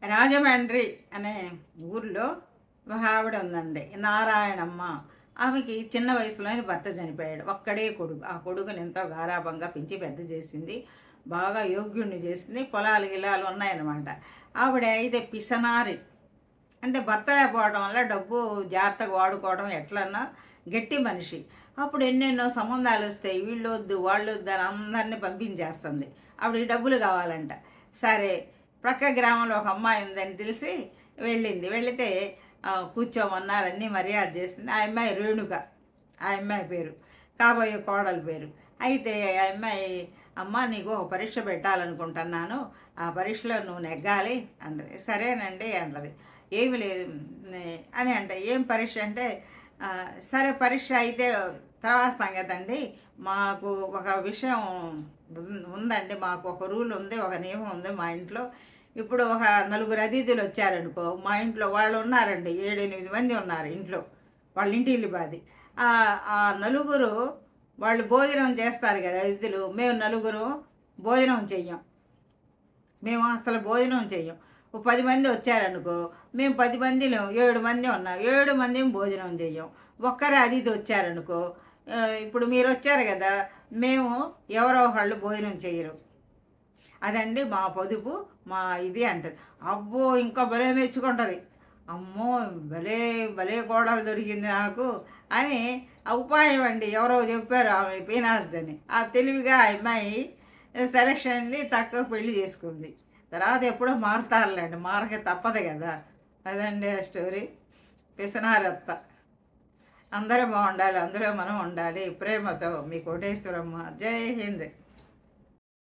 రాజమండ్రి అనే ఊర్లో ఒక ఆవిడ ఉందండి, నారాయణమ్మ. ఆమెకి చిన్న వయసులోనే భర్త చనిపోయాడు. ఒక్కడే కొడుకు. ఆ కొడుకుని ఎంతో గారాభంగా పెంచి పెద్ద చేసింది, బాగా యోగ్యుణ్ణి చేసింది. పొలాలు గిలాలు ఉన్నాయన్నమాట. ఆవిడ అయితే పిసనారి, అంటే భర్త లేకపోవడం వల్ల డబ్బు జాగ్రత్తగా వాడుకోవడం ఎట్లన్నా గట్టి మనిషి. అప్పుడు ఎన్నెన్నో సంబంధాలు వస్తాయి, వీళ్ళు వద్దు వాళ్ళు వద్దు అని అందరినీ పంపించేస్తుంది. ఆవిడకి డబ్బులు కావాలంట. సరే, ప్రక్క గ్రామంలో ఒక అమ్మాయి ఉందని తెలిసి వెళ్ళింది. వెళితే కూర్చోమన్నారు, అన్నీ మర్యాద చేసింది. ఆ అమ్మాయి రేణుక, ఆ అమ్మాయి పేరు, కాబోయే కోడల పేరు. అయితే ఆ అమ్మాయి, అమ్మ నీకు ఒక పరీక్ష పెట్టాలనుకుంటున్నాను, ఆ పరీక్షలో నువ్వు నెగ్గాలి అంటది. సరేనండి అంటది. ఏమి లేదు అని అంటే, ఏం పరీక్ష అంటే, సరే పరీక్ష అయితే తర్వాత సంగతి అండి, మాకు ఒక విషయం ఉందండి, మాకు ఒక రూల్ ఉంది, ఒక నియమం ఉంది మా ఇంట్లో. ఇప్పుడు ఒక 4 అతిథులు వచ్చారనుకో, మా ఇంట్లో వాళ్ళు ఉన్నారండి, 7-8 మంది ఉన్నారు ఇంట్లో, వాళ్ళ ఇంటి ఇల్లు బాది. ఆ నలుగురు వాళ్ళు భోజనం చేస్తారు కదా అతిథులు, మేము 4 భోజనం చెయ్యం, మేము అసలు భోజనం చెయ్యం. 10 మంది వచ్చారనుకో, మేము 10 మందిలో 7 మంది ఉన్నాం, 7 మంది భోజనం చెయ్యం. ఒక్కరే అతిథి వచ్చారనుకో, ఇప్పుడు మీరు వచ్చారు కదా, మేము ఎవరో వాళ్ళు భోజనం చెయ్యరు, అదండి మా పొదుపు, మా ఇది అంటది. అబ్బో, ఇంకా భలే మెచ్చుకుంటుంది. అమ్మో, భలే భలే కోడలు దొరికింది నాకు అని ఆ ఉపాయం అండి ఎవరో చెప్పారు ఆమె పీనాస్దని. ఆ తెలివిగా ఆ అమ్మాయి సెలక్షన్ అయింది, చక్కగా పెళ్లి చేసుకుంది. తర్వాత ఎప్పుడో మారుతారులేండి, మారక తప్పదు కదా. అదండి ఆ స్టోరీ. పిసనారత్త. అందరూ బాగుండాలి, అందులో మనం ఉండాలి. ప్రేమతో మీ కోటేశ్వరమ్మ. జై హింద్.